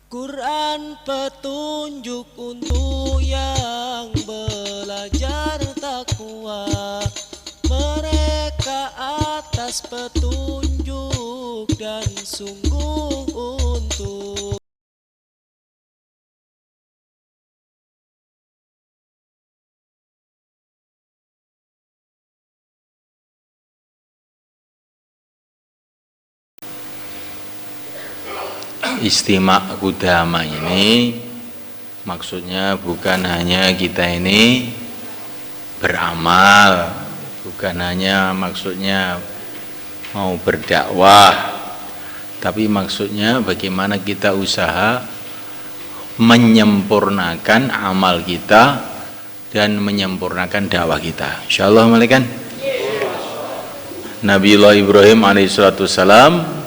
Quran petunjuk untuk yang belajar takwa. Mereka atas petunjuk dan sungguh untuk Istimak Kudama ini maksudnya bukan hanya kita ini beramal, bukan hanya maksudnya mau berdakwah, tapi maksudnya bagaimana kita usaha menyempurnakan amal kita dan menyempurnakan dakwah kita. Insyaallah malaikat. Nabiullah Ibrahim alaihissalam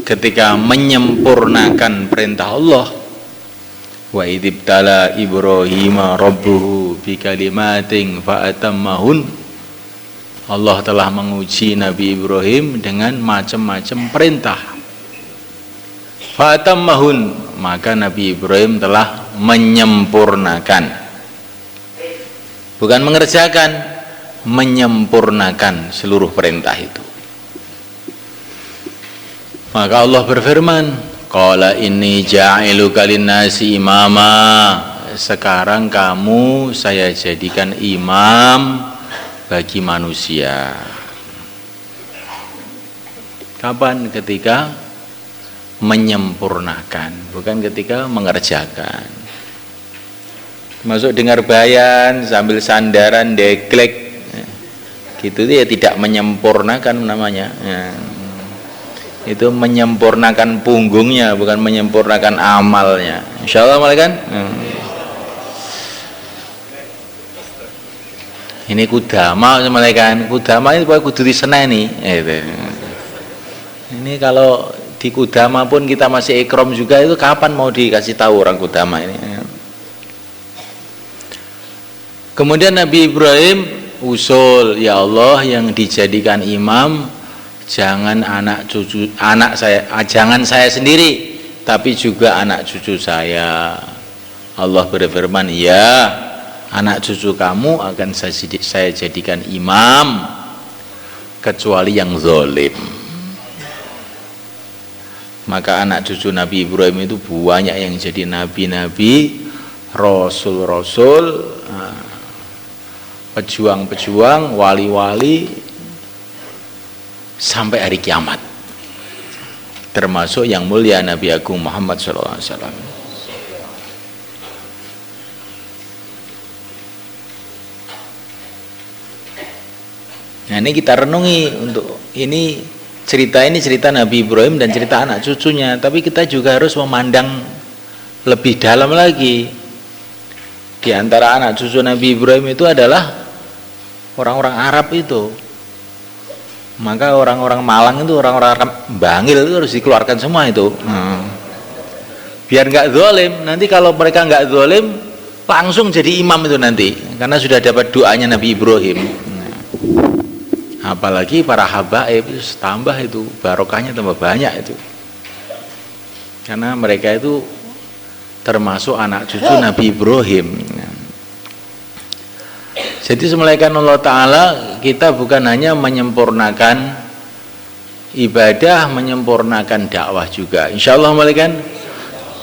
ketika menyempurnakan perintah Allah, wa idzibtala Ibrahim rabbuhu bikalimatin fa'atammahun, Allah telah menguji Nabi Ibrahim dengan macam-macam perintah. Fa'atammahun, maka Nabi Ibrahim telah menyempurnakan, bukan mengerjakan, menyempurnakan seluruh perintah itu. Maka Allah berfirman, qala inni ja'iluka linnasi imama, sekarang kamu saya jadikan imam bagi manusia. Kapan? Ketika menyempurnakan, bukan ketika mengerjakan. Masuk dengar bayan sambil sandaran deklek gitu, ya tidak menyempurnakan namanya ya. Itu menyempurnakan punggungnya, bukan menyempurnakan amalnya. Insyaallah malaikat. Ini kudama malaikat. Kudama itu kudu diseneni. Ini kalau di kudama pun kita masih ikram juga, itu kapan mau dikasih tahu orang kudama ini? Kemudian Nabi Ibrahim usul, ya Allah, yang dijadikan imam jangan jangan saya sendiri, tapi juga anak cucu saya. Allah berfirman, ya, anak cucu kamu akan saya jadikan imam kecuali yang zalim. Maka anak cucu Nabi Ibrahim itu banyak yang jadi nabi-nabi, rasul-rasul, pejuang-pejuang, wali-wali, sampai hari kiamat, termasuk yang mulia Nabi Agung Muhammad SAW. Nah, ini kita renungi untuk ini cerita Nabi Ibrahim dan cerita anak cucunya, tapi kita juga harus memandang lebih dalam lagi. Di antara anak cucu Nabi Ibrahim itu adalah orang-orang Arab itu. Maka orang-orang Malang itu, orang-orang Bangil itu harus dikeluarkan semua itu. Biar nggak zalim. Nanti kalau mereka nggak zalim, langsung jadi imam itu nanti, karena sudah dapat doanya Nabi Ibrahim. Apalagi para habaib, tambah itu barokahnya tambah banyak itu. Karena mereka itu termasuk anak cucu Nabi Ibrahim. Jadi semulaikan Allah Ta'ala, kita bukan hanya menyempurnakan ibadah, menyempurnakan dakwah juga. Insya Allah malaikat.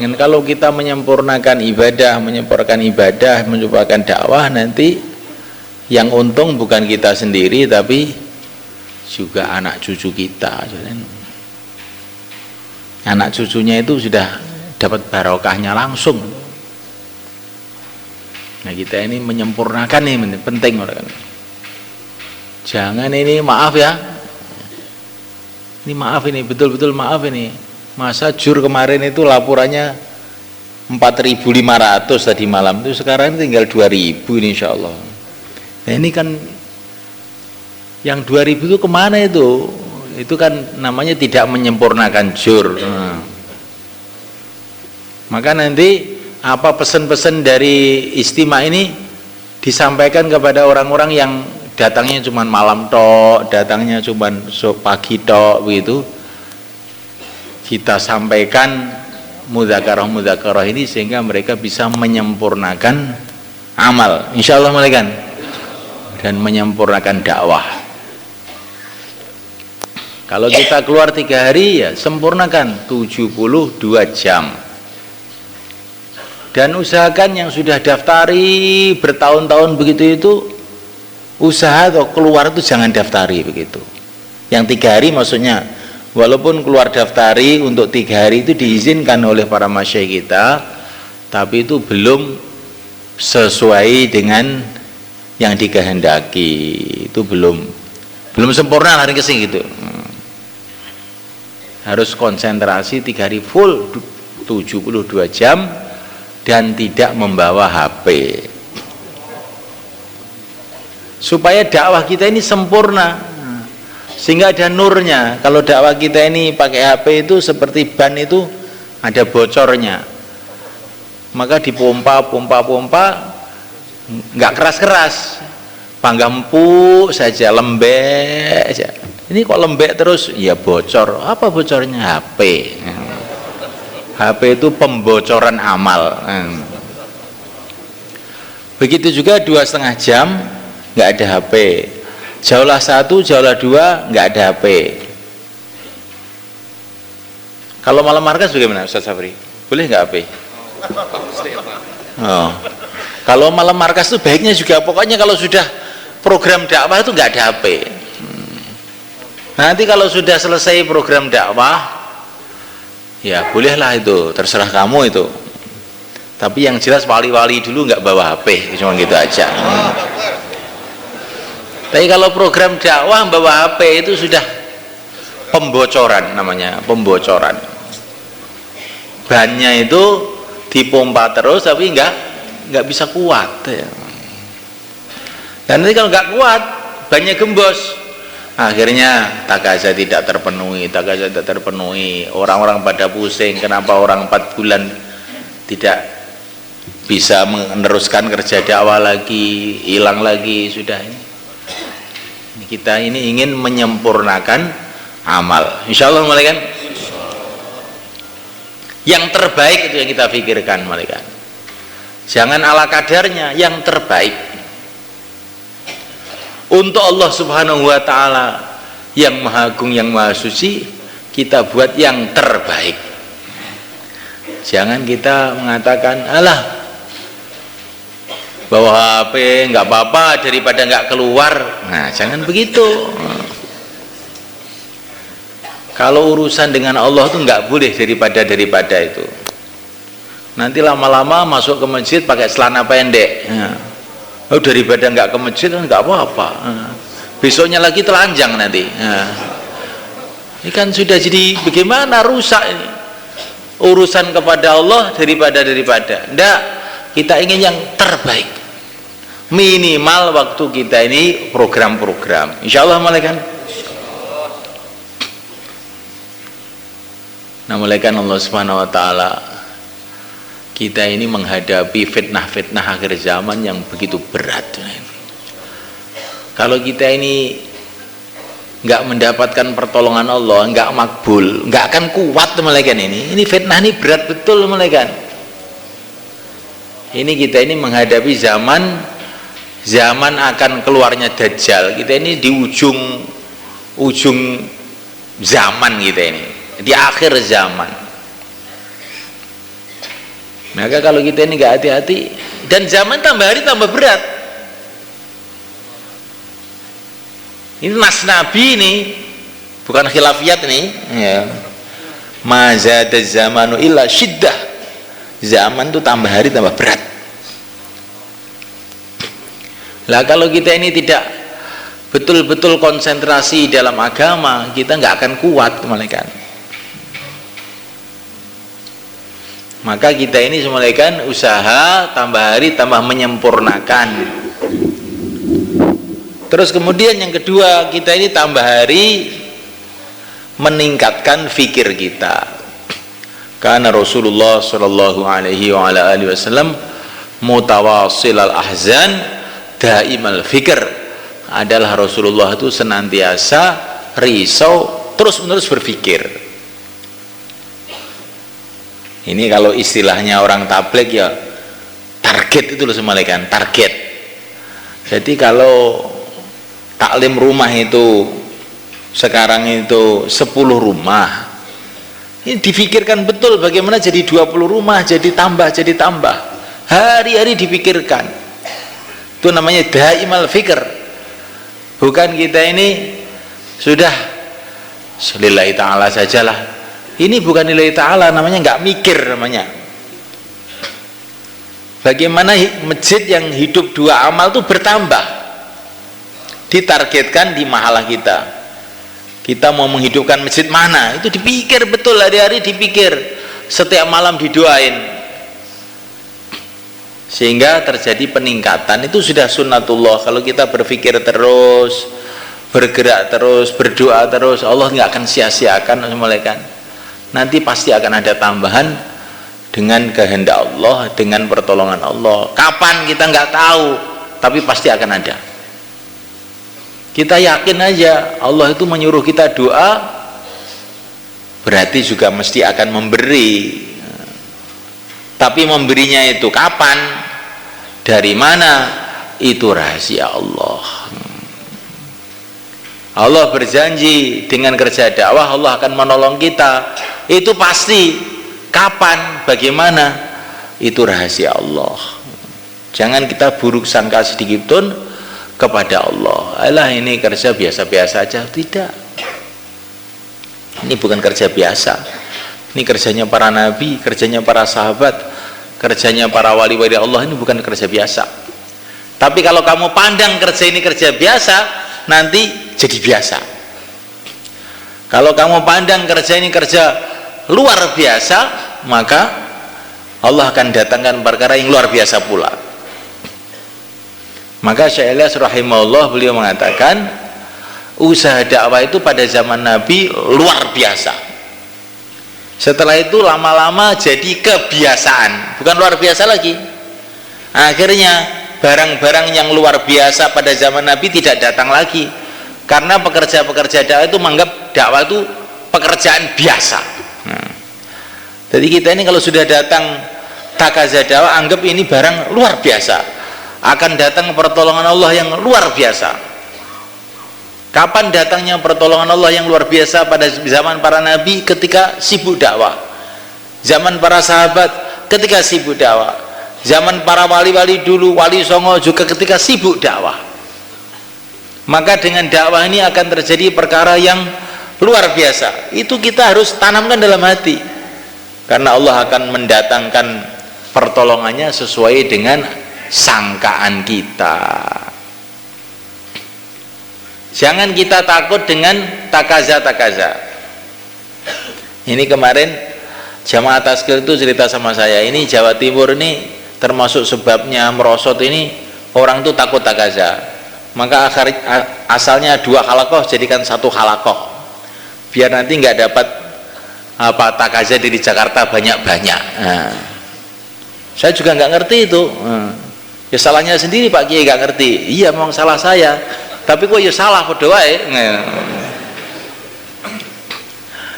Dan kalau kita menyempurnakan ibadah, menyempurnakan dakwah, nanti yang untung bukan kita sendiri, tapi juga anak cucu kita. Anak cucunya itu sudah dapat barokahnya langsung. Nah, kita ini menyempurnakan ini penting orang. Jangan ini maaf ya. Ini maaf, ini betul-betul maaf ini. Masa jur kemarin itu laporannya 4.500 tadi malam, itu sekarang tinggal 2.000 ini insyaallah. Nah, ini kan yang 2.000 itu kemana itu? Itu kan namanya tidak menyempurnakan jur. Maka nanti apa pesan-pesan dari istimewa ini disampaikan kepada orang-orang yang datangnya cuma malam tok, datangnya cuma pagi tok begitu. Kita sampaikan mudzakarah ini sehingga mereka bisa menyempurnakan amal, insyaallah malaikat, dan menyempurnakan dakwah. Kalau kita keluar 3 hari ya sempurnakan 72 jam. Dan usahakan yang sudah daftari bertahun-tahun begitu itu, usaha atau keluar itu jangan daftari begitu. Yang 3 hari maksudnya, walaupun keluar daftari untuk 3 hari itu diizinkan oleh para masyayikh kita, tapi itu belum sesuai dengan yang dikehendaki, itu belum sempurna hari kesini gitu. Harus konsentrasi 3 hari full 72 jam dan tidak membawa HP, supaya dakwah kita ini sempurna sehingga ada nurnya. Kalau dakwah kita ini pakai HP itu seperti ban itu ada bocornya, maka dipompa nggak keras-keras, panggang empuk saja, lembek saja. Ini kok lembek terus, ya bocor. Apa bocornya? HP. HP itu pembocoran amal. Begitu juga 2,5 jam nggak ada HP. Jauhlah 1, jauhlah 2 nggak ada HP. Kalau malam markas bagaimana Ustaz Safri? Boleh nggak HP? Oh. Kalau malam markas itu baiknya juga, pokoknya kalau sudah program dakwah itu nggak ada HP. Nanti kalau sudah selesai program dakwah, ya bolehlah itu, terserah kamu itu. Tapi yang jelas wali-wali dulu nggak bawa HP, cuma gitu aja. Tapi kalau program dakwah bawa HP itu sudah pembocoran, namanya pembocoran. Bannya itu dipompa terus tapi nggak bisa kuat. Dan nanti kalau nggak kuat, bannya gembos. Akhirnya takaza tidak terpenuhi, orang-orang pada pusing, kenapa orang 4 bulan tidak bisa meneruskan kerja dakwah lagi, hilang lagi. Sudah ini kita ini ingin menyempurnakan amal, insyaallah malaikat. Yang terbaik itu yang kita pikirkan malaikat, jangan ala kadarnya, yang terbaik untuk Allah subhanahu wa ta'ala yang maha agung, yang maha suci. Kita buat yang terbaik. Jangan kita mengatakan, alah bawa HP nggak apa-apa daripada nggak keluar. Nah, jangan begitu. Kalau urusan dengan Allah itu nggak boleh daripada itu. Nanti lama-lama masuk ke masjid pakai celana pendek. Oh, daripada nggak ke masjid nggak apa-apa. Besoknya lagi telanjang nanti. Ini kan sudah jadi bagaimana, rusak ini. Urusan kepada Allah daripada. Nggak, kita ingin yang terbaik. Minimal waktu kita ini program-program. Insyaallah malaikat. Nah, malaikat Allah Subhanahu wa taala, kita ini menghadapi fitnah-fitnah akhir zaman yang begitu berat. Kalau kita ini nggak mendapatkan pertolongan Allah, nggak makbul, nggak akan kuat malaikat ini. Ini fitnah ini berat betul malaikat. Ini kita ini menghadapi zaman akan keluarnya Dajjal. Kita ini di ujung zaman kita ini, di akhir zaman. Maka kalau kita ini nggak hati-hati, dan zaman tambah hari tambah berat. Ini nas Nabi ini, bukan khilafiyat nih. Ya. Mazada zamanu illa syiddah. Zaman itu tambah hari tambah berat. Lah kalau kita ini tidak betul-betul konsentrasi dalam agama, kita nggak akan kuat malaikat. Maka kita ini semulaikan usaha tambah hari tambah menyempurnakan. Terus kemudian yang kedua, kita ini tambah hari meningkatkan fikir kita. Karena Rasulullah sallallahu alaihi wasallam mutawasil al-ahzan daimal fikir, adalah Rasulullah itu senantiasa risau, terus-menerus berpikir. Ini kalau istilahnya orang tabligh ya target itu loh semalekan, target. Jadi kalau taklim rumah itu sekarang itu 10 rumah, ini difikirkan betul bagaimana jadi 20 rumah, jadi tambah, hari-hari dipikirkan. Itu namanya daimal fikr. Bukan kita ini sudah lillahi ta'ala sajalah. Ini bukan lillahi ta'ala, namanya nggak mikir namanya. Bagaimana masjid yang hidup 2 amal itu bertambah, ditargetkan di mahalah kita mau menghidupkan masjid mana, itu dipikir betul, hari-hari dipikir, setiap malam didoain, sehingga terjadi peningkatan. Itu sudah sunnatullah. Kalau kita berpikir terus, bergerak terus, berdoa terus, Allah nggak akan sia-siakan semalekan. Nanti pasti akan ada tambahan dengan kehendak Allah, dengan pertolongan Allah. Kapan kita nggak tahu, tapi pasti akan ada. Kita yakin aja Allah itu menyuruh kita doa, berarti juga mesti akan memberi. Tapi memberinya itu kapan, dari mana, itu rahasia Allah. Allah berjanji dengan kerja dakwah Allah akan menolong kita, itu pasti. Kapan, bagaimana, itu rahasia Allah. Jangan kita buruk sangka sedikit pun kepada Allah. Alah, ini kerja biasa-biasa aja. Tidak, ini bukan kerja biasa. Ini kerjanya para nabi, kerjanya para sahabat, kerjanya para wali-wali Allah. Ini bukan kerja biasa. Tapi kalau kamu pandang kerja ini kerja biasa, nanti jadi biasa. Kalau kamu pandang kerja ini kerja luar biasa, maka Allah akan datangkan perkara yang luar biasa pula. Maka Syekh Ilyas rahimahullah, beliau mengatakan usaha dakwah itu pada zaman Nabi luar biasa. Setelah itu lama-lama jadi kebiasaan, bukan luar biasa lagi. Akhirnya barang-barang yang luar biasa pada zaman Nabi tidak datang lagi, karena pekerja-pekerja dakwah itu menganggap dakwah itu pekerjaan biasa. Jadi kita ini kalau sudah datang takaza dakwah, anggap ini barang luar biasa, akan datang pertolongan Allah yang luar biasa. Kapan datangnya pertolongan Allah yang luar biasa? Pada zaman para nabi ketika sibuk dakwah, zaman para sahabat ketika sibuk dakwah, zaman para wali-wali dulu, wali songo juga ketika sibuk dakwah. Maka dengan dakwah ini akan terjadi perkara yang luar biasa. Itu kita harus tanamkan dalam hati, karena Allah akan mendatangkan pertolongannya sesuai dengan sangkaan kita. Jangan kita takut dengan takaza. Ini kemarin jamaah taskil itu cerita sama saya, ini Jawa Timur ini termasuk sebabnya merosot ini, orang itu takut takaza. Maka asalnya 2 halakoh jadikan 1 halakoh, biar nanti nggak dapat takaza di Jakarta banyak-banyak. Saya juga nggak ngerti itu. Ya salahnya sendiri Pak Kiai, nggak ngerti. Iya, memang salah saya, tapi kok ya salah padha wae.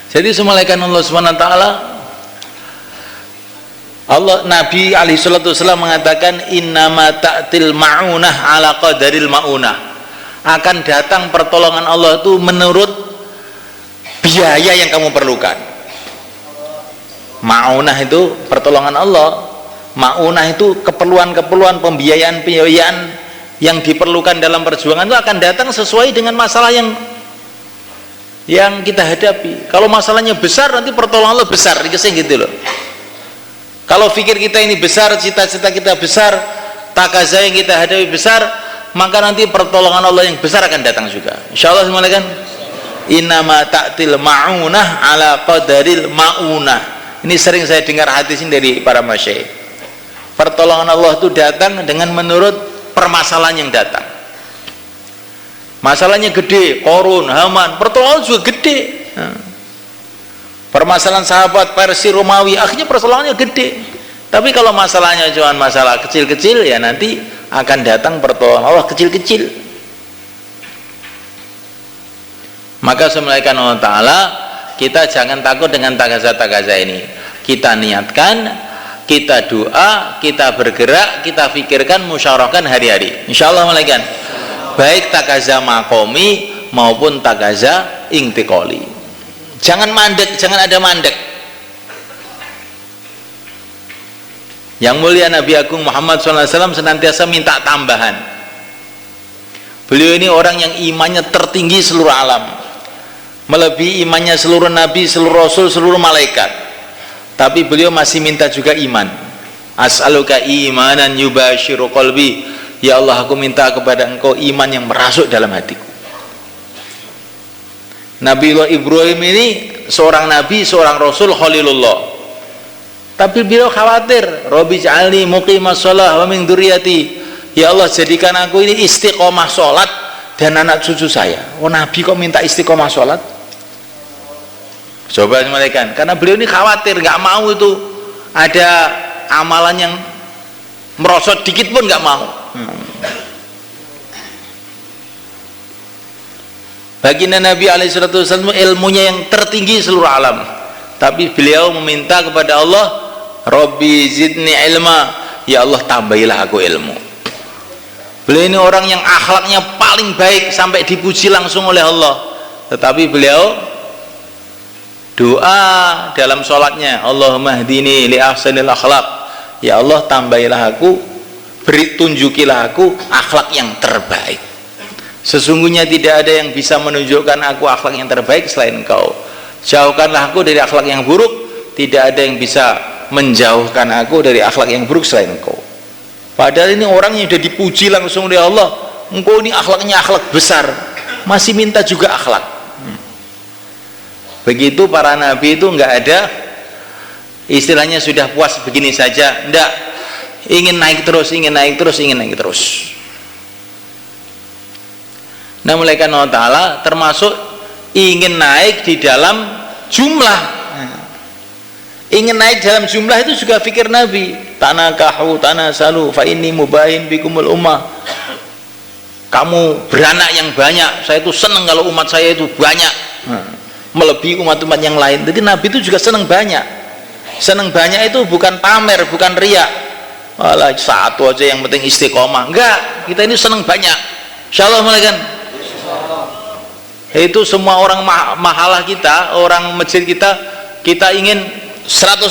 Jadi semalakan Allah Subhanahu wa taala, Nabi alaihi salatu wasallam mengatakan innama ta'til ma'unah ala qadaril ma'unah. Akan datang pertolongan Allah itu menurut biaya yang kamu perlukan. Ma'unah itu pertolongan Allah. Ma'unah itu keperluan-keperluan, pembiayaan-pembiayaan yang diperlukan dalam perjuangan itu akan datang sesuai dengan masalah yang kita hadapi. Kalau masalahnya besar, nanti pertolongan Allah besar, dikasih gitu loh. Kalau pikir kita ini besar, cita-cita kita besar, takaza yang kita hadapi besar, maka nanti pertolongan Allah yang besar akan datang juga. Insyaallah semuanya kan. Innama ta'til ma'unah ala qadaril ma'unah. Ini sering saya dengar hadis ini dari para masyayikh. Pertolongan Allah itu datang dengan menurut permasalahan yang datang. Masalahnya gede, Korun, Haman, pertolongan juga gede. Permasalahan sahabat Persia, Romawi, akhirnya pertolongannya gede. Tapi kalau masalahnya cuma masalah kecil-kecil, ya nanti akan datang pertolongan Allah kecil-kecil. Maka semalakan Allah Ta'ala, kita jangan takut dengan takaza-takaza ini. kita niatkan, kita doa, kita bergerak, kita pikirkan, musyawarahkan hari-hari. Insyaallah malaikat. Baik takaza makomi maupun takaza intikoli. Jangan mandek, jangan ada mandek. Yang mulia Nabi Agung Muhammad SAW senantiasa minta tambahan. Beliau ini orang yang imannya tertinggi seluruh alam, melebihi imannya seluruh nabi, seluruh rasul, seluruh malaikat. Tapi beliau masih minta juga iman. As'aluka imanan yubashiru qalbi. Ya Allah, aku minta kepada engkau iman yang merasuk dalam hatiku. Nabiullah Ibrahim ini seorang nabi, seorang rasul, khalilullah. Tapi beliau khawatir, Rabbi ja'alni muqimas shalah wa min dzurriyyati. Ya Allah, jadikan aku ini istiqomah sholat dan anak cucu saya. Oh, nabi kok minta istiqomah sholat? Coba malaikat, karena beliau ini khawatir, nggak mau itu ada amalan yang merosot dikit pun nggak mau. Baginda Nabi SAW ilmunya yang tertinggi seluruh alam, tapi beliau meminta kepada Allah, Rabbi zidni ilma, ya Allah tambahilah aku ilmu. Beliau ini orang yang akhlaknya paling baik sampai dipuji langsung oleh Allah, tetapi beliau doa dalam sholatnya, Allahumma hdini li ahsanil akhlaq, ya Allah tambahilah aku, beri tunjukilah aku akhlak yang terbaik. Sesungguhnya tidak ada yang bisa menunjukkan aku akhlak yang terbaik selain Engkau. Jauhkanlah aku dari akhlak yang buruk, tidak ada yang bisa menjauhkan aku dari akhlak yang buruk selain Engkau. Padahal ini orang yang sudah dipuji langsung oleh Allah, engkau ini akhlaknya akhlak besar, masih minta juga akhlak. Begitu para nabi itu nggak ada istilahnya sudah puas begini saja, enggak, ingin naik terus, ingin naik terus, ingin naik terus. Nah, malaikat Allah Ta'ala termasuk ingin naik di dalam jumlah. Ingin naik dalam jumlah itu juga fikir Nabi, tanakahu tanasalu fa inni mubahin bikumul ummah. Kamu beranak yang banyak, saya itu senang kalau umat saya itu banyak, melebihi umat-umat yang lain. Jadi Nabi itu juga senang banyak. Senang banyak itu bukan pamer, bukan riak. Walah, satu aja yang penting istiqomah. Enggak, kita ini senang banyak. Insyaallah malaikat. Itu semua orang mahalah kita, orang masjid kita, kita ingin 100%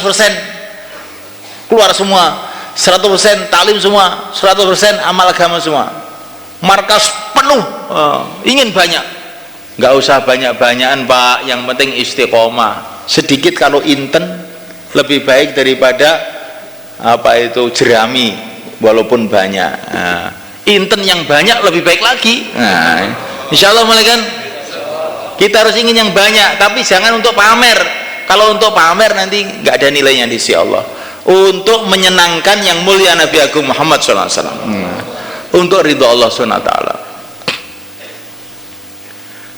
keluar semua, 100% talim semua, 100% amal agama semua, markas penuh, ingin banyak. Nggak usah banyak-banyakan Pak, yang penting istiqomah. Sedikit kalau inten lebih baik daripada apa itu jerami walaupun banyak. Inten yang banyak lebih baik lagi. Insyaallah malaikat. Kita harus ingin yang banyak, tapi jangan untuk pamer. Kalau untuk pamer nanti nggak ada nilainya di sisi Allah. Untuk menyenangkan yang mulia Nabi Agung Muhammad SAW, untuk ridho Allah SWT.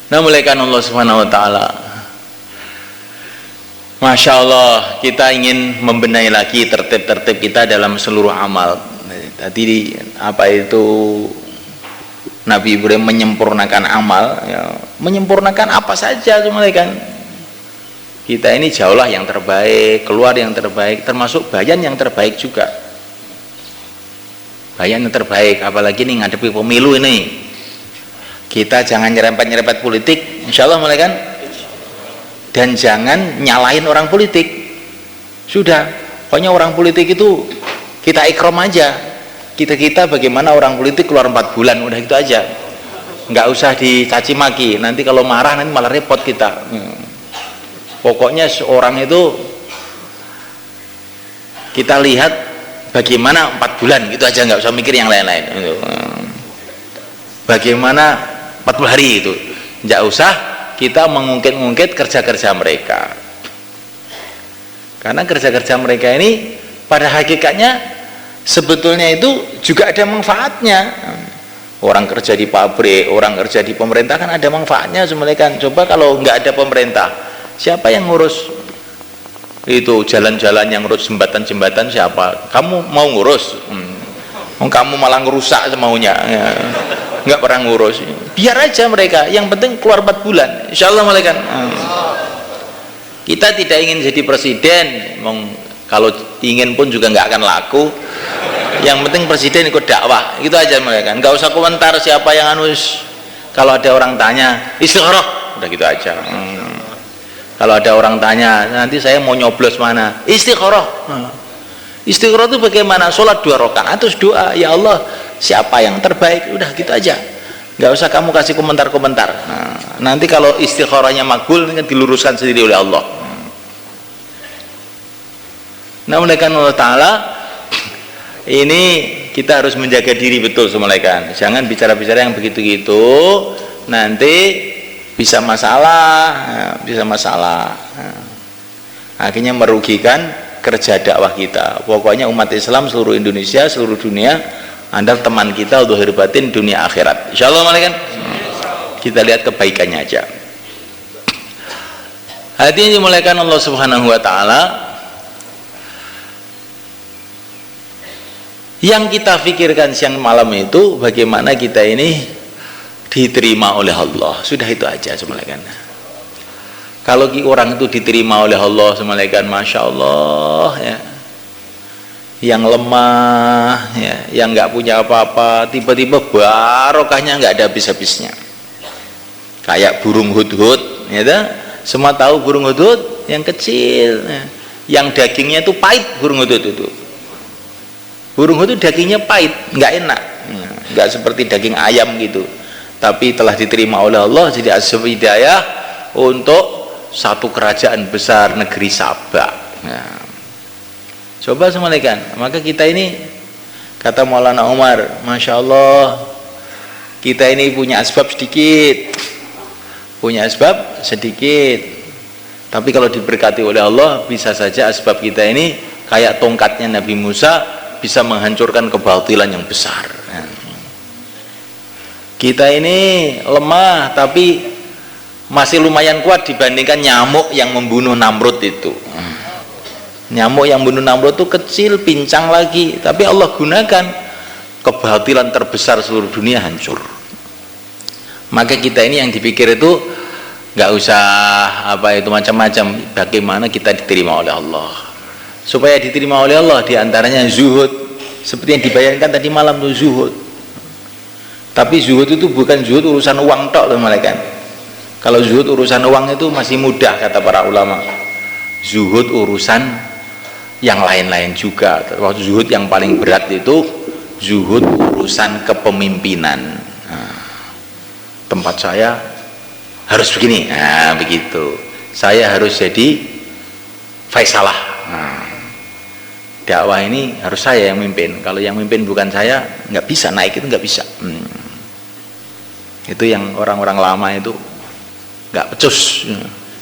Nah, muliakan Allah Subhanahu Wa Taala. Masya Allah, kita ingin membenahi lagi tertib-tertib kita dalam seluruh amal. Tadi apa itu Nabi Ibrahim menyempurnakan amal, ya, menyempurnakan apa saja cuma kan. Kita ini jauhlah yang terbaik, keluar yang terbaik, termasuk bayan yang terbaik juga. Bayan yang terbaik, apalagi nih ngadepi pemilu ini. Kita jangan nyerempet-nyerempet politik, insya Allah kan. Dan jangan nyalahin orang politik. Sudah, pokoknya orang politik itu kita ikram aja. Kita bagaimana orang politik keluar 4 bulan, udah gitu aja, nggak usah dicaci maki, nanti kalau marah nanti malah repot kita. Pokoknya seorang itu kita lihat bagaimana 4 bulan gitu aja, nggak usah mikir yang lain-lain. Bagaimana 40 hari itu, nggak usah kita mengungkit-ungkit kerja-kerja mereka, karena kerja-kerja mereka ini pada hakikatnya sebetulnya itu juga ada manfaatnya. Orang kerja di pabrik, orang kerja di pemerintah kan ada manfaatnya semuanya kan. Coba kalau nggak ada pemerintah, siapa yang ngurus itu jalan-jalan, yang ngurus jembatan-jembatan siapa? Kamu mau ngurus? Kamu malah ngerusak semaunya, ya. Nggak pernah ngurus. Biar aja mereka, yang penting keluar 4 bulan, insya Allah malaikat. Kita tidak ingin jadi presiden, kalau ingin pun juga nggak akan laku. Yang penting presiden ikut dakwah, gitu aja mereka. Nggak usah komentar siapa yang anus. Kalau ada orang tanya istikharah, udah gitu aja. Kalau ada orang tanya nanti saya mau nyoblos mana, istikharah. Istikharah itu bagaimana? Sholat 2 rakaat terus doa, ya Allah siapa yang terbaik, udah gitu aja. Nggak usah kamu kasih komentar-komentar. Nanti kalau istikharahnya makbul kan diluruskan sendiri oleh Allah. Nah, oleh karena Allah Ta'ala ini kita harus menjaga diri betul semulaikan. Jangan bicara-bicara yang begitu-gitu, nanti bisa masalah, akhirnya merugikan kerja dakwah kita. Pokoknya umat Islam seluruh Indonesia, seluruh dunia, Anda teman kita untuk batin dunia akhirat. Insyaallah malaikat. Kita lihat kebaikannya aja. Hadirin dimulakan Allah Subhanahu wa taala. Yang kita pikirkan siang malam itu bagaimana kita ini diterima oleh Allah. Sudah itu aja semalakan. Kalau orang itu diterima oleh Allah semalakan, masya Allah ya. Yang lemah ya, yang nggak punya apa-apa, tiba-tiba barokahnya nggak ada habis-habisnya. Kayak burung hudhud, ya dah. Semua tahu burung hudhud yang kecil, ya. Yang dagingnya itu pahit burung hudhud itu. Burung itu dagingnya pahit, nggak enak, nggak seperti daging ayam gitu. Tapi telah diterima oleh Allah jadi asbab hidayah untuk satu kerajaan besar negeri Sabah. Nah, coba semalekan. Maka kita ini kata Maulana Umar, masya Allah, kita ini punya asbab sedikit, Tapi kalau diberkati oleh Allah, bisa saja asbab kita ini kayak tongkatnya Nabi Musa, bisa menghancurkan kebatilan yang besar. Kita ini lemah tapi masih lumayan kuat dibandingkan nyamuk yang membunuh Namrud itu. Nyamuk yang membunuh Namrud itu kecil, pincang lagi, tapi Allah gunakan kebatilan terbesar seluruh dunia hancur. Maka kita ini yang dipikir itu nggak usah macam-macam, bagaimana kita diterima oleh Allah. Supaya diterima oleh Allah diantaranya zuhud, seperti yang dibayangkan tadi malam itu zuhud. Tapi zuhud itu bukan zuhud urusan uang tok loh malaikat. Kalau zuhud urusan uang itu masih mudah kata para ulama. Zuhud urusan yang lain-lain juga. Waktu zuhud yang paling berat itu zuhud urusan kepemimpinan. Tempat saya harus begini, begitu. Saya harus jadi Faisalah. Dakwah ini harus saya yang mimpin. Kalau yang mimpin bukan saya, nggak bisa naik, itu nggak bisa. Itu yang orang-orang lama itu nggak pecus.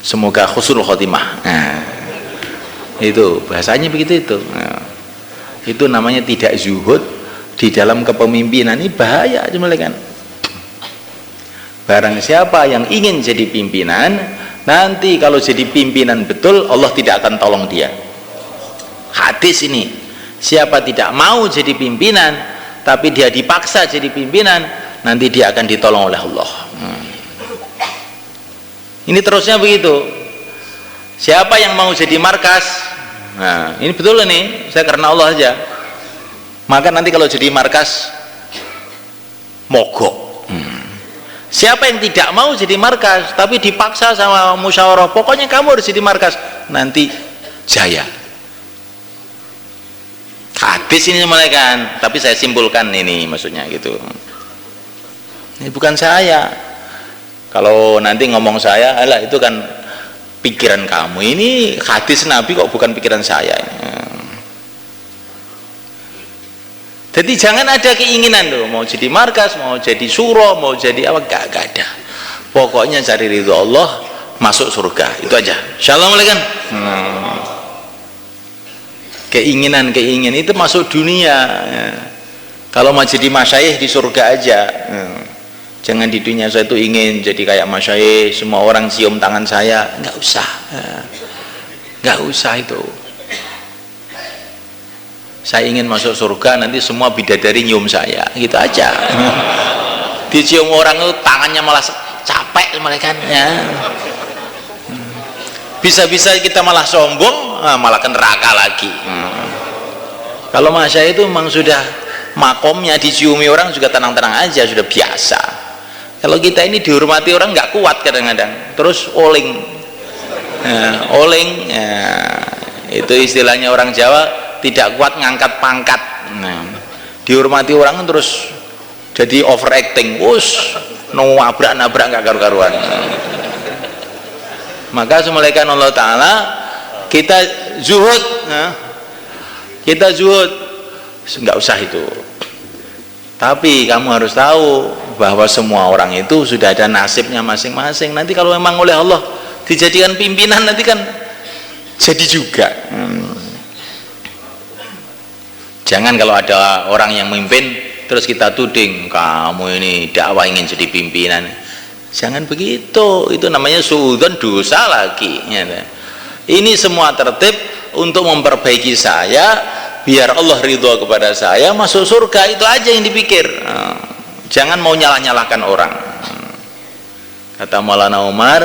Semoga husnul khotimah. Itu bahasanya begitu itu. Itu namanya tidak zuhud di dalam kepemimpinan. Ini bahaya kan. Barang siapa yang ingin jadi pimpinan, nanti kalau jadi pimpinan betul, Allah tidak akan tolong dia. Hadis ini, siapa tidak mau jadi pimpinan tapi dia dipaksa jadi pimpinan, nanti dia akan ditolong oleh Allah. Ini terusnya begitu. Siapa yang mau jadi markas, nah ini betul nih, saya karena Allah aja. Maka nanti kalau jadi markas mogok. Siapa yang tidak mau jadi markas tapi dipaksa sama musyawarah, pokoknya kamu harus jadi markas, nanti jaya. Hadis ini malaikat, tapi saya simpulkan ini maksudnya gitu. Ini bukan saya. Kalau nanti ngomong saya, alah itu kan pikiran kamu. Ini hadis Nabi kok bukan pikiran saya. Jadi jangan ada keinginan loh, mau jadi markas, mau jadi suro, mau jadi apa, gak ada. Pokoknya cari ridho Allah, masuk surga, itu aja. Shalom alaikum. Keinginan itu masuk dunia. Kalau mau jadi masyayikh di surga aja. Jangan di dunia saya itu ingin jadi kayak masyayikh, semua orang cium tangan saya, nggak usah itu. Saya ingin masuk surga, nanti semua bidadari nyium saya, gitu aja. Dicium orang itu tangannya malah capek mereka. bisa-bisa kita malah sombong, malah ke neraka lagi. Kalau Masya itu memang sudah makomnya diciumi orang juga tenang-tenang aja, sudah biasa. Kalau kita ini dihormati orang nggak kuat kadang-kadang, terus oling, itu istilahnya orang Jawa, tidak kuat ngangkat pangkat. Dihormati orang terus jadi overacting, nabrak nggak karu-karuan. Maka semulaikan Allah Ta'ala kita zuhud, nggak usah itu. Tapi kamu harus tahu bahwa semua orang itu sudah ada nasibnya masing-masing. Nanti kalau memang oleh Allah dijadikan pimpinan, nanti kan jadi juga. Jangan kalau ada orang yang memimpin terus kita tuding, kamu ini dakwah ingin jadi pimpinan. Jangan begitu, itu namanya suudzon, dosa lagi. Ini semua tertib untuk memperbaiki saya, biar Allah ridho kepada saya, masuk surga, itu aja yang dipikir. Jangan mau nyalah-nyalahkan orang. Kata Maulana Umar,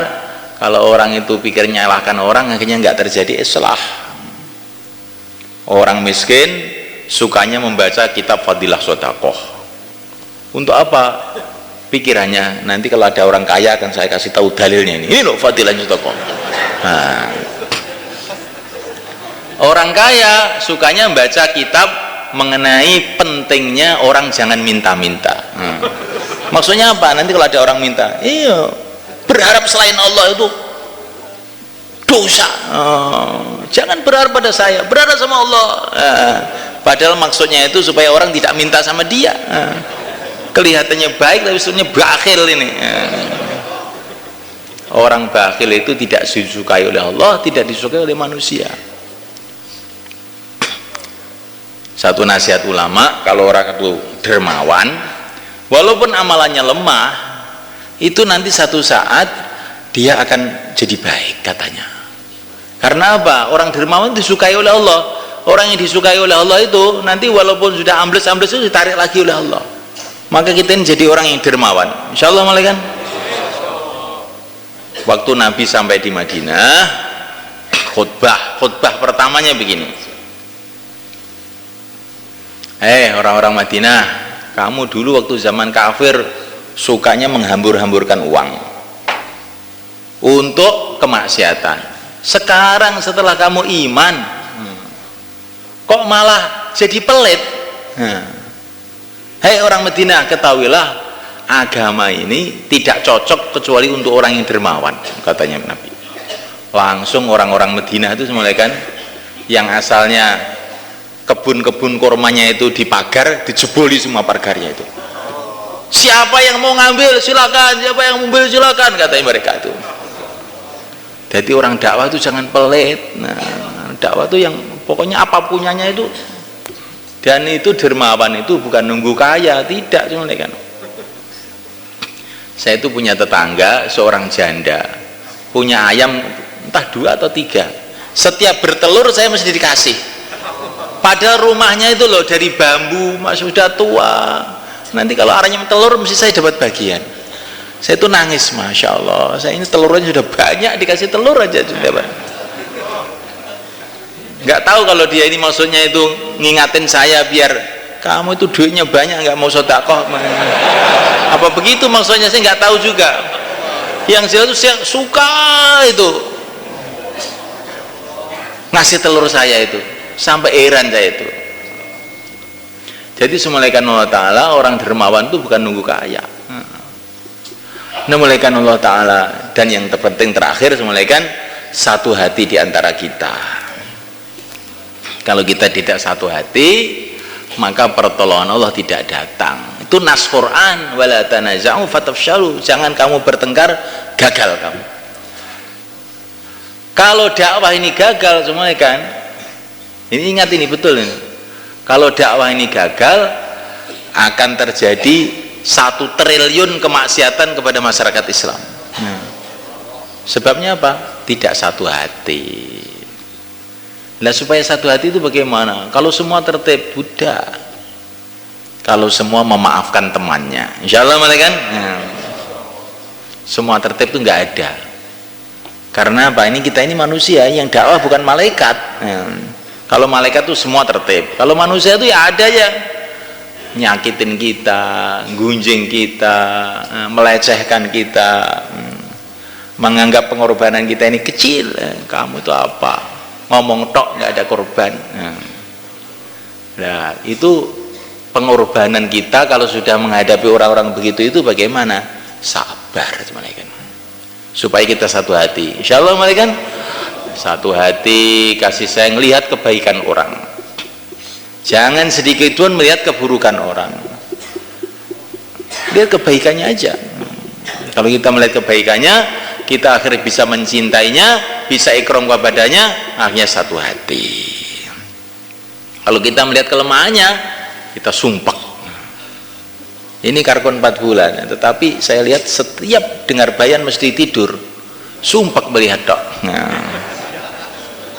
kalau orang itu pikir nyalahkan orang, akhirnya nggak terjadi islah. Orang miskin sukanya membaca kitab Fadilah Sodakoh. Untuk apa? Pikirannya, nanti kalau ada orang kaya akan saya kasih tahu dalilnya ini loh Fadilah Sodakoh. Orang kaya sukanya membaca kitab mengenai pentingnya orang jangan minta-minta. Maksudnya apa? Nanti kalau ada orang minta, iya, berharap selain Allah itu dosa. Jangan berharap pada saya, berharap sama Allah. Padahal maksudnya itu supaya orang tidak minta sama dia. Kelihatannya baik tapi sebenarnya bakhil ini. Orang bakhil itu tidak disukai oleh Allah, tidak disukai oleh manusia. Satu nasihat ulama, kalau orang itu dermawan, walaupun amalannya lemah, itu nanti satu saat dia akan jadi baik katanya. Karena apa? Orang dermawan disukai oleh Allah. Orang yang disukai oleh Allah itu nanti walaupun sudah ambles-ambles itu ditarik lagi oleh Allah. Maka kita ini jadi orang yang dermawan. Insya Allah malaikat. Waktu Nabi sampai di Madinah, khutbah pertamanya begini. Orang-orang Madinah, kamu dulu waktu zaman kafir sukanya menghambur-hamburkan uang untuk kemaksiatan. Sekarang setelah kamu iman, kok malah jadi pelit? Hei orang Madinah, ketahuilah agama ini tidak cocok kecuali untuk orang yang dermawan, katanya Nabi. Langsung orang-orang Madinah itu semula kan, yang asalnya kebun-kebun kurmanya itu dipagar, dijeboli semua pagarnya itu. Siapa yang mau ngambil silakan, siapa yang mau ambil silakan, katanya mereka itu. Jadi orang dakwah itu jangan pelit. Dakwah itu yang pokoknya apa punyanya itu. Dan itu dermawan itu bukan nunggu kaya, tidak cuma kan. Saya itu punya tetangga seorang janda, punya ayam entah 2 atau 3. Setiap bertelur saya mesti dikasih. Padahal rumahnya itu loh dari bambu, masih sudah tua. Nanti kalau arahnya telur mesti saya dapat bagian. Saya itu nangis, masya Allah. Saya ini telurnya sudah banyak, dikasih telur aja sudah Pak. Nggak tahu kalau dia ini maksudnya itu ngingatin saya biar kamu itu duitnya banyak nggak mau sedekah. Apa begitu maksudnya, saya nggak tahu juga. Yang jelas itu saya suka itu ngasih telur saya itu. Sampai heran saya itu. Jadi semulaikan Allah Ta'ala, orang dermawan itu bukan nunggu kaya. Semulaikan Allah Ta'ala. Dan yang terpenting terakhir, semulaikan satu hati di antara kita. Kalau kita tidak satu hati, maka pertolongan Allah tidak datang. Itu nas Quran, wala tanaza'u fatafshalu. Jangan kamu bertengkar, gagal kamu. Kalau dakwah ini gagal, semulaikan, ini ingat ini betul ini. Kalau dakwah ini gagal, akan terjadi 1 triliun kemaksiatan kepada masyarakat Islam. Sebabnya apa? Tidak satu hati. Nah, supaya satu hati itu bagaimana? Kalau semua tertib, udah. Kalau semua memaafkan temannya, insya Allah malaikat. Semua tertib itu nggak ada. Karena apa? Ini kita ini manusia, yang dakwah bukan malaikat. Kalau malaikat tuh semua tertib. Kalau manusia tuh ya ada yang nyakitin kita, gunjing kita, melecehkan kita, menganggap pengorbanan kita ini kecil. Kamu itu apa? Ngomong tok nggak ada korban. Nah, itu pengorbanan kita kalau sudah menghadapi orang-orang begitu itu bagaimana? Sabar, malaikat. Supaya kita satu hati. Insya Allah malaikat satu hati, kasih sayang, lihat kebaikan orang. Jangan sedikit pun melihat keburukan orang. Lihat kebaikannya aja. Kalau kita melihat kebaikannya, kita akhirnya bisa mencintainya, bisa ikram kepadanya, akhirnya satu hati. Kalau kita melihat kelemahannya, kita sumpah. Ini karkon 4 bulan, tetapi saya lihat setiap dengar bayan mesti tidur, sumpah melihat dok.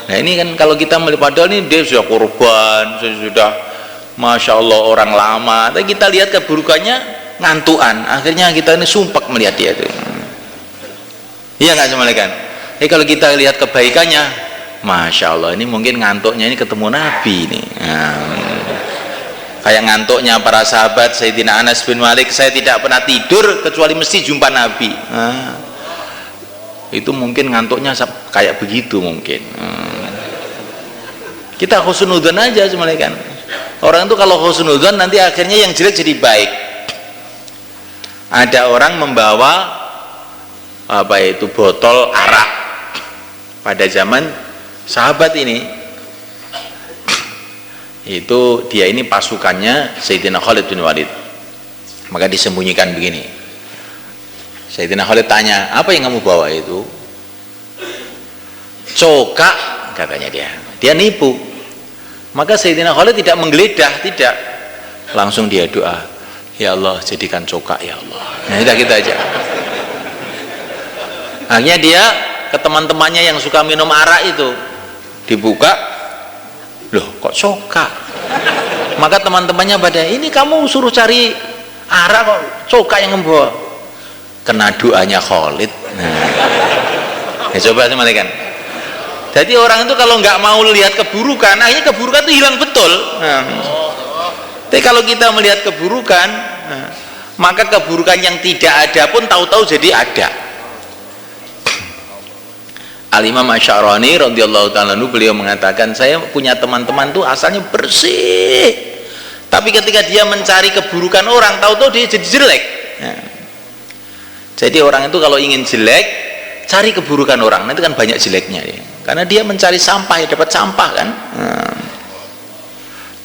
Nah ini kan kalau kita melihat, padahal ini dia sudah korban, sudah masya Allah orang lama, tapi kita lihat keburukannya ngantuan, akhirnya kita ini sumpah melihat dia itu. Iya nggak semalekan? Kalau kita lihat kebaikannya, masya Allah ini mungkin ngantuknya ini ketemu Nabi nih. Kayak ngantuknya para sahabat Sayyidina Anas bin Malik, saya tidak pernah tidur kecuali mesti jumpa Nabi. Itu mungkin ngantuknya kayak begitu mungkin. Kita husnudzon aja semalaikan. Orang itu kalau husnudzon nanti akhirnya yang jelek jadi baik. Ada orang membawa apa itu botol arak pada zaman sahabat ini. Itu dia ini pasukannya Sayyidina Khalid bin Walid, maka disembunyikan begini. Sayyidina Khalid tanya, apa yang kamu bawa itu? Coka katanya dia nipu. Maka Sayyidina Khalid tidak menggeledah, tidak, langsung dia doa, ya Allah jadikan coka ya Allah. Nah kita aja. Akhirnya dia ke teman-temannya yang suka minum arak itu, dibuka, loh kok coka. Maka teman-temannya pada, ini kamu suruh cari arak kok coka yang membawa. Kena doanya Khalid. Nah, coba semalikan. Jadi orang itu kalau nggak mau lihat keburukan, akhirnya keburukan itu hilang betul. Tapi kalau kita melihat keburukan, maka keburukan yang tidak ada pun tahu-tahu jadi ada. Al-Imam Asy-Sya'rani radhiyallahu ta'ala anhu, beliau mengatakan, saya punya teman-teman tuh asalnya bersih, tapi ketika dia mencari keburukan orang, tahu-tahu dia jadi jelek. Jadi orang itu kalau ingin jelek, cari keburukan orang, nanti kan banyak jeleknya dia. Karena dia mencari sampah, ya dapat sampah kan.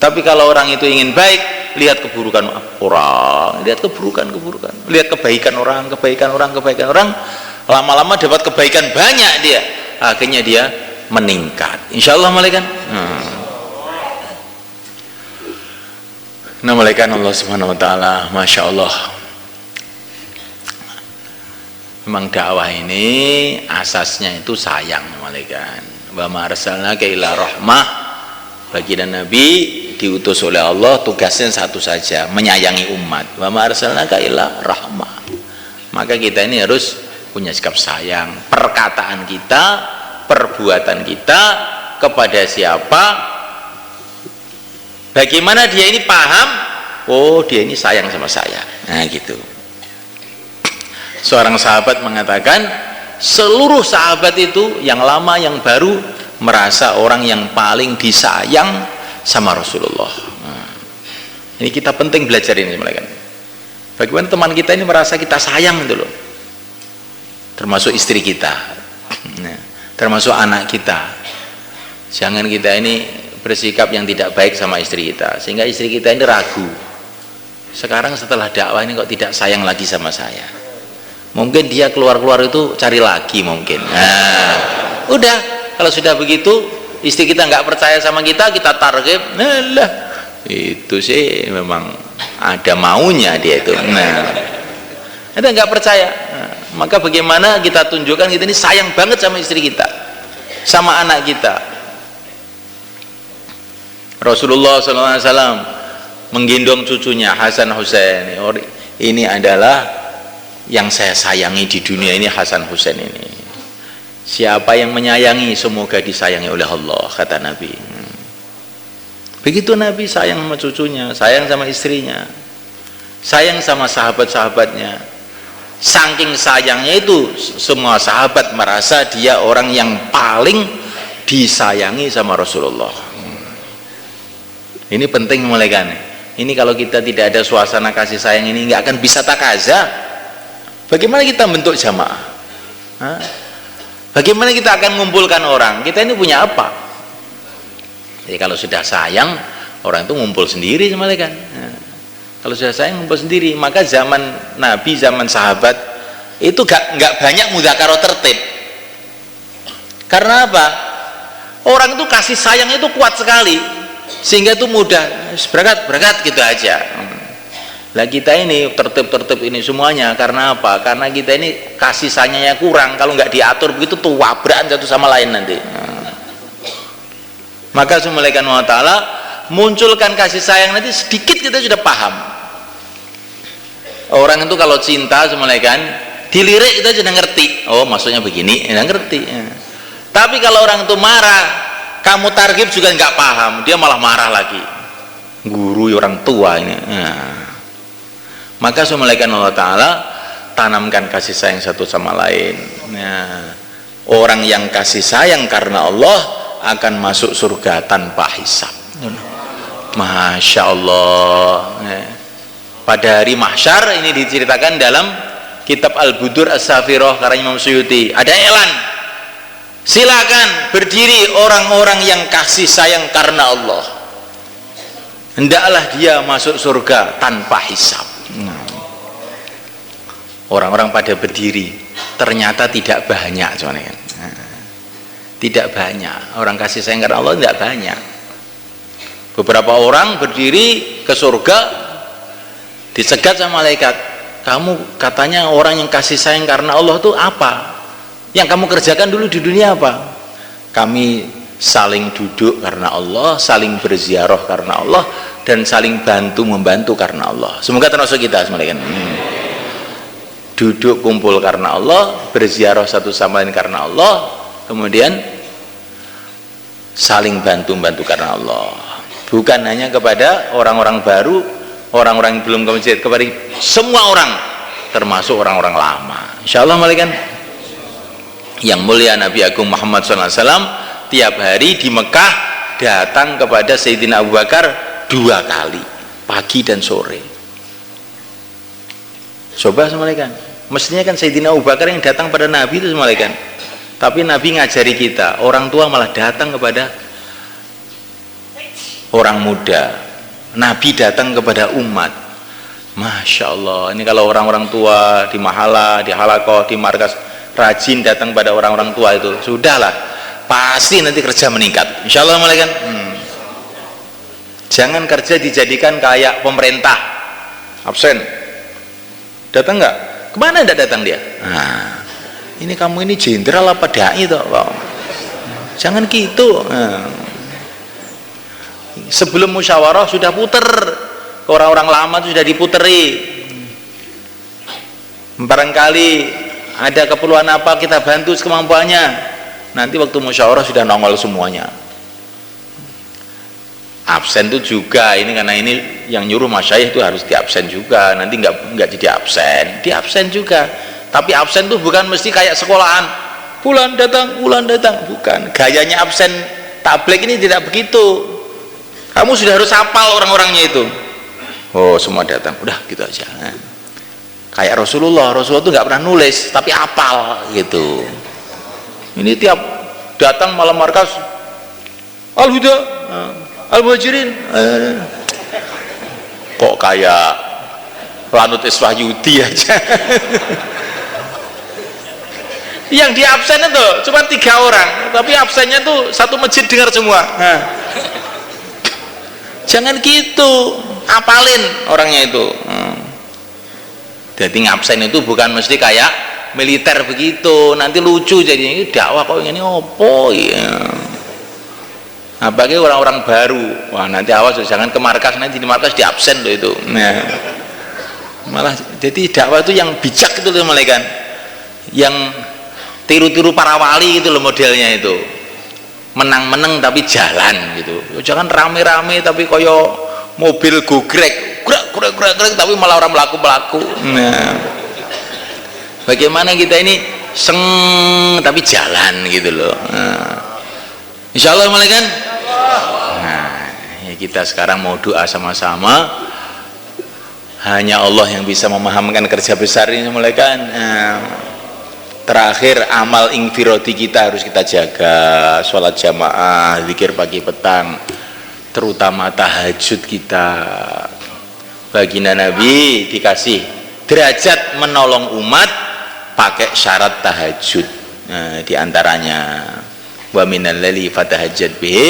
Tapi kalau orang itu ingin baik, lihat keburukan orang, lihat keburukan, lihat kebaikan orang, lama-lama dapat kebaikan banyak dia, akhirnya dia meningkat. Insya Allah malaikat. Nah malaikat Allah Subhanahu Wa Taala, masya Allah. Memang dakwah ini asasnya itu sayang malaikat. Wa ma arsalnaka illa rahmah. Baginda Nabi diutus oleh Allah, tugasnya satu saja, menyayangi umat. Wa ma arsalnaka illa rahmah. Maka kita ini harus punya sikap sayang, perkataan kita, perbuatan kita kepada siapa, bagaimana dia ini paham, oh dia ini sayang sama saya. Nah gitu. Seorang sahabat mengatakan, seluruh sahabat itu yang lama yang baru merasa orang yang paling disayang sama Rasulullah. Ini kita penting belajar ini malaikat. Bagaimana teman kita ini merasa kita sayang gitu loh, termasuk istri kita, termasuk anak kita. Jangan kita ini bersikap yang tidak baik sama istri kita, sehingga istri kita ini ragu, sekarang setelah dakwah ini kok tidak sayang lagi sama saya. Mungkin dia keluar-keluar itu cari lagi mungkin. Nah, udah, kalau sudah begitu istri kita nggak percaya sama kita target, nah lah itu sih memang ada maunya dia itu. Nah, ada nggak percaya. Maka bagaimana kita tunjukkan kita ini sayang banget sama istri kita, sama anak kita. Rasulullah SAW menggendong cucunya Hasan Husain. Ini adalah yang saya sayangi di dunia ini, Hasan Husain ini. Siapa yang menyayangi semoga disayangi oleh Allah, kata Nabi. Begitu Nabi sayang sama cucunya, sayang sama istrinya, sayang sama sahabat-sahabatnya. Saking sayangnya itu semua sahabat merasa dia orang yang paling disayangi sama Rasulullah. Ini penting mulai kan. Ini kalau kita tidak ada suasana kasih sayang ini nggak akan bisa takaza. Bagaimana kita bentuk jamaah? Bagaimana kita akan mengumpulkan orang? Kita ini punya apa? Jadi kalau sudah sayang, orang itu ngumpul sendiri sama mereka. Kalau sudah sayang ngumpul sendiri. Maka zaman Nabi, zaman sahabat itu nggak banyak mudzakarah tertib. Karena apa? Orang itu kasih sayang itu kuat sekali, sehingga itu mudah berangkat gitu aja. Lah kita ini tertib ini semuanya karena apa? Karena kita ini kasih sayangnya kurang. Kalau nggak diatur begitu tuh wabrakan satu sama lain nanti. Maka Subhanahu wa ta'ala munculkan kasih sayang nanti sedikit kita sudah paham. Orang itu kalau cinta kan dilirik kita sudah ngerti. Oh maksudnya begini, sudah ngerti. Tapi kalau orang itu marah, kamu targib juga nggak paham, dia malah marah lagi. Guru orang tua ini. Maka Subhanahu wa ta'ala tanamkan kasih sayang satu sama lain. Orang yang kasih sayang karena Allah akan masuk surga tanpa hisab. Masya Allah. Pada hari mahsyar ini diceritakan dalam kitab Al-Budur As-Safirah karya Imam Suyuti. Ada iklan, silakan berdiri orang-orang yang kasih sayang karena Allah, hendaklah dia masuk surga tanpa hisab. Orang-orang pada berdiri, ternyata tidak banyak cuman. Tidak banyak orang kasih sayang karena Allah, tidak banyak. Beberapa orang berdiri ke surga dicegat sama malaikat. Kamu katanya orang yang kasih sayang karena Allah itu apa? Yang kamu kerjakan dulu di dunia apa? Kami saling duduk karena Allah, saling berziarah karena Allah, dan saling bantu-membantu karena Allah. Semoga termasuk kita malaikat. Duduk kumpul karena Allah, berziarah satu sama lain karena Allah, kemudian saling bantu-bantu karena Allah. Bukan hanya kepada orang-orang baru, orang-orang yang belum ke masjid, kepada semua orang, termasuk orang-orang lama. Insyaallah malaikat. Yang mulia Nabi Agung Muhammad SAW tiap hari di Mekah datang kepada Sayyidina Abu Bakar 2 kali, pagi dan sore. Coba malaikat. Mestinya kan Sayyidina Abu Bakar yang datang pada Nabi itu malaikat. Tapi Nabi ngajari kita, orang tua malah datang kepada orang muda. Nabi datang kepada umat. Masya Allah. Ini kalau orang-orang tua di mahala, di halakoh, di markas rajin datang pada orang-orang tua itu, sudahlah, pasti nanti kerja meningkat. Insya Allah malaikat. Jangan kerja dijadikan kayak pemerintah, absen. Datang nggak? Kemana tidak datang dia? Nah, ini kamu ini jenderal apa dai toh? Jangan gitu. Sebelum musyawarah sudah puter, orang-orang lama itu sudah diputeri. Barangkali ada keperluan apa kita bantu sekemampuannya. Nanti waktu musyawarah sudah nongol semuanya. Absen itu juga ini, karena ini yang nyuruh masyayikh itu harus diabsen juga. Nanti nggak jadi absen, diabsen juga. Tapi absen itu bukan mesti kayak sekolahan, bulan datang, bukan. Gayanya absen tabligh ini tidak begitu. Kamu sudah harus hafal orang-orangnya itu. Oh semua datang, udah gitu aja. Kayak Rasulullah itu nggak pernah nulis, tapi hafal gitu. Ini tiap datang malam markas, Al-Huda, Al-Muhajirin, kok kayak Lanut Iswahyudi aja. Yang di absen itu cuma 3 orang, tapi absennya tuh satu masjid dengar semua. Jangan gitu, apalin orangnya itu. Jadi ngabsen itu bukan mesti kayak militer begitu, nanti lucu jadinya. Ini dakwah kok ini opo ya. Apalagi orang-orang baru, wah nanti awas jangan ke markas, nanti di markas di absen loh itu. Nah, malah jadi dakwah itu yang bijak itu loh malaikat, yang tiru-tiru para wali gitu loh modelnya itu, menang-menang tapi jalan gitu, jangan rame-rame tapi koyo mobil gogrek gerak tapi malah orang melaku. Nah, bagaimana kita ini seng tapi jalan gitu loh. Nah, insya Allah malaikat. Nah, ya kita sekarang mau doa sama-sama. Hanya Allah yang bisa memahamkan kerja besar ini malaikat. Nah, terakhir amal infirodi kita harus kita jaga, sholat jamaah, zikir pagi petang, terutama tahajud kita. Baginda Nabi dikasih derajat menolong umat pakai syarat tahajud. Nah, diantaranya wa minal laili fatahajjad bihi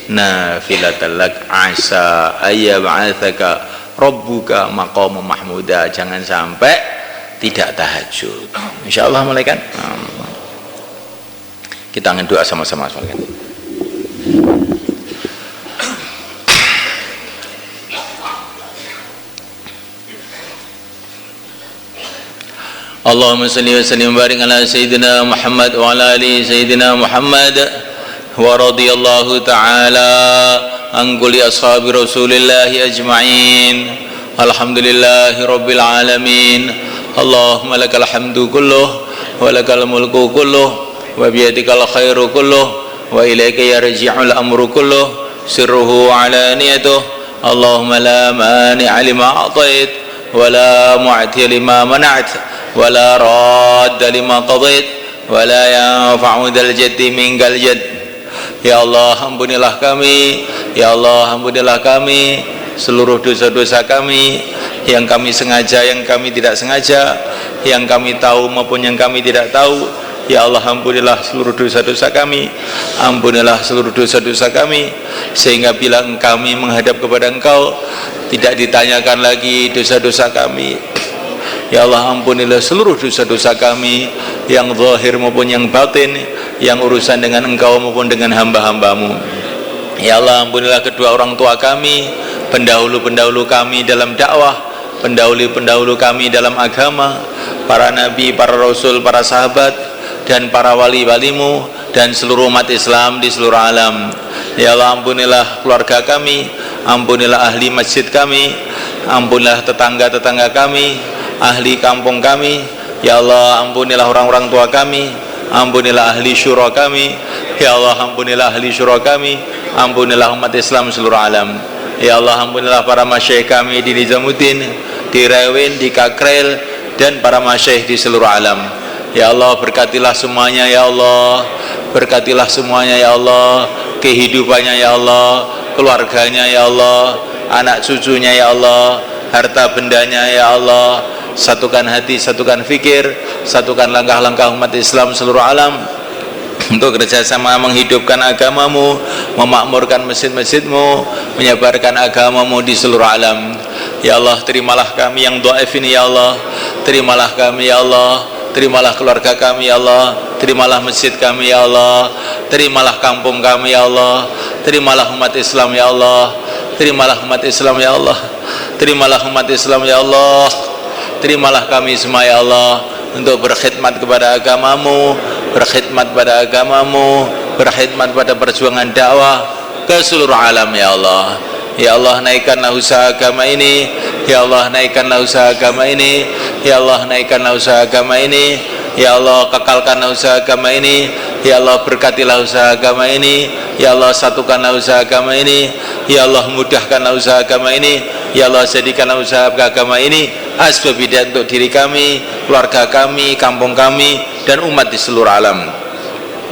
nafilatan lak asa ayyab'atsaka rabbuka maqama mahmuda. Jangan sampai tidak tahajud. Insyaallah malaikat. Kita akan doa sama-sama malaikat. Allahumma salli wa sallim wa barik ala sayyidina Muhammad wa ala ali sayyidina Muhammad wa radiyallahu ta'ala an kulli ashabi rasulillahi ajma'in. Alhamdulillahi rabbil alamin. Allahumma lakal hamdu kulluh wa lakal mulku kulluh wa biyadikal khairu kulluh wa ilayka yarji'ul amru kulluh sirruhu wa alaniyatuh. Allahumma la mani'a lima a'tait wa la mu'tiya lima mana'at wa la radda lima qadait wa la yanfa'u dzal jaddi mingal jadd. Ya Allah, ampunilah kami, ya Allah, ampunilah kami seluruh dosa-dosa kami, yang kami sengaja, yang kami tidak sengaja, yang kami tahu maupun yang kami tidak tahu. Ya Allah, ampunilah seluruh dosa-dosa kami, ampunilah seluruh dosa-dosa kami, sehingga bila kami menghadap kepada Engkau tidak ditanyakan lagi dosa-dosa kami. Ya Allah, ampunilah seluruh dosa-dosa kami, yang zahir maupun yang batin, yang urusan dengan Engkau maupun dengan hamba-hambamu. Ya Allah, ampunilah kedua orang tua kami, pendahulu-pendahulu kami dalam dakwah, pendahulu-pendahulu kami dalam agama, para nabi, para rasul, para sahabat, dan para wali-walimu, dan seluruh umat Islam di seluruh alam. Ya Allah, ampunilah keluarga kami, ampunilah ahli masjid kami, ampunilah tetangga-tetangga kami, ahli kampung kami. Ya Allah, ampunilah orang-orang tua kami, ampunilah ahli syura kami. Ya Allah, ampunilah ahli syura kami, ampunilah umat Islam seluruh alam. Ya Allah, ampunilah para masyayikh kami di Nizamuddin, di Rewin, di Kakrel, dan para masyayikh di seluruh alam. Ya Allah, berkatilah semuanya ya Allah, berkatilah semuanya ya Allah, kehidupannya ya Allah, keluarganya ya Allah, anak cucunya ya Allah, harta bendanya ya Allah. Satukan hati, satukan fikir, satukan langkah-langkah umat Islam seluruh alam untuk kerjasama menghidupkan agamamu, memakmurkan masjid-masjidmu, menyebarkan agamamu di seluruh alam. Ya Allah, terimalah kami yang dhaif ini ya Allah, terimalah kami ya Allah, terimalah keluarga kami ya Allah, terimalah masjid kami ya Allah, terimalah kampung kami ya Allah, terimalah umat Islam ya Allah, terimalah umat Islam ya Allah, terimalah umat Islam ya Allah, terimalah kami semua ya Allah untuk berkhidmat kepada agamamu, berkhidmat pada agamamu, berkhidmat pada perjuangan dakwah ke seluruh alam ya Allah. Ya Allah, naikkanlah usaha agama ini, ya Allah, naikkanlah usaha agama ini, ya Allah, naikkanlah usaha agama ini, ya Allah, kekalkanlah usaha agama ini, ya Allah, berkatilah usaha agama ini, ya Allah, satukanlah usaha agama ini, ya Allah, mudahkanlah usaha agama ini, ya Allah, jadikanlah usaha agama ini asbab hidayah untuk diri kami, keluarga kami, kampung kami, dan umat di seluruh alam.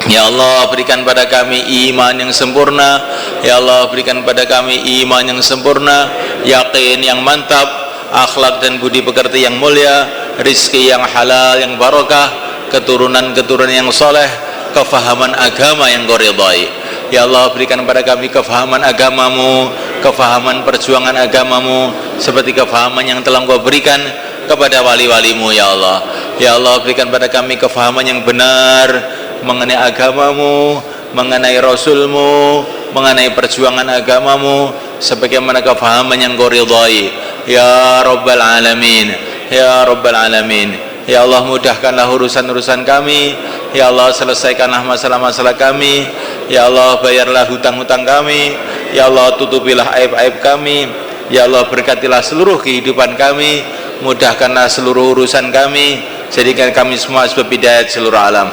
Ya Allah, berikan pada kami iman yang sempurna, ya Allah, berikan pada kami iman yang sempurna, yakin yang mantap, akhlak dan budi pekerti yang mulia, rizki yang halal, yang barokah, keturunan-keturunan yang soleh, kefahaman agama yang Kau ridhai. Ya Allah, berikan pada kami kefahaman agamamu, kefahaman perjuangan agamamu, seperti kefahaman yang telah Kau berikan kepada wali-walimu ya Allah. Ya Allah, berikan pada kami kefahaman yang benar mengenai agamamu, mengenai rasulmu, mengenai perjuangan agamamu, sebagaimana kefahaman yang Kau ridhai ya Rabbal Alamin, ya Rabbal Alamin. Ya Allah, mudahkanlah urusan-urusan kami, Ya Allah, selesaikanlah masalah-masalah kami. Ya Allah, bayarlah hutang-hutang kami. Ya Allah, tutupilah aib-aib kami. Ya Allah, berkatilah seluruh kehidupan kami, mudahkanlah seluruh urusan kami. Jadikan kami semua sebab hidayat seluruh alam.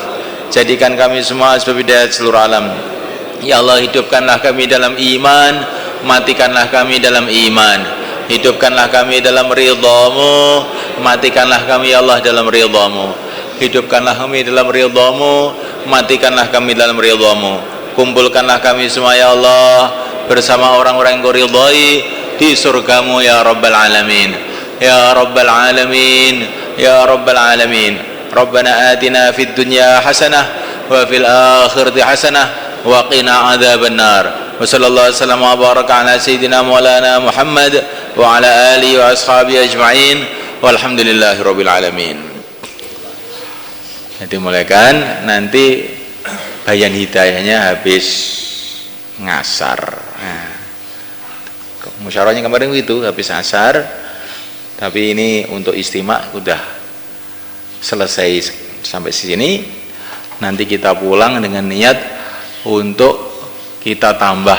Jadikan kami semua sebab hidayat seluruh alam. Ya Allah, hidupkanlah kami dalam iman, matikanlah kami dalam iman. Hidupkanlah kami dalam ridha-Mu, matikanlah kami ya Allah dalam ridha-Mu. Hidupkanlah kami dalam ridha-Mu, matikanlah kami dalam ridha-Mu. Kumpulkanlah kami semua ya Allah bersama orang-orang yang Kau ridhai di surga-Mu ya Rabbal Alamin. Ya Rabbal Alamin, ya Rabbal Alamin. Rabbana atina fid dunya hasanah wa fil akhirati hasanah wa qina adzabannar. Wa sallallahu wasallam wa baraka ala sayyidina maulana Muhammad wa ala alihi wa ashabihi ajma'in walhamdulillahi rabbil alamin. Jadi mulaikan nanti bayan hidayahnya habis ngasar. Nah, musyawarahnya kemarin itu habis asar, tapi ini untuk istimak sudah selesai sampai sini. Nanti kita pulang dengan niat untuk kita tambah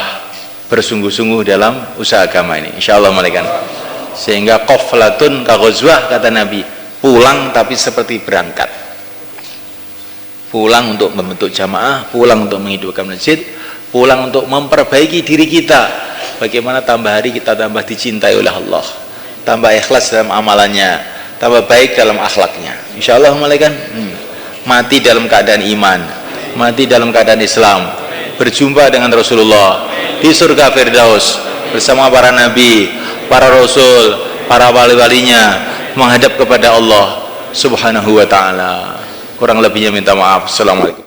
bersungguh-sungguh dalam usaha agama ini, insyaallah malaikat. Sehingga qaflatun ka ghazwah, kata Nabi, pulang tapi seperti berangkat. Pulang untuk membentuk jamaah, pulang untuk menghidupkan masjid, pulang untuk memperbaiki diri kita. Bagaimana tambah hari kita tambah dicintai oleh Allah, tambah ikhlas dalam amalannya, tambah baik dalam akhlaknya, insyaallah malaikat. Mati dalam keadaan iman, mati dalam keadaan Islam, berjumpa dengan Rasulullah di surga Firdaus bersama para nabi, para rasul, para wali-walinya, menghadap kepada Allah Subhanahu wa ta'ala. Kurang lebihnya minta maaf. Assalamualaikum.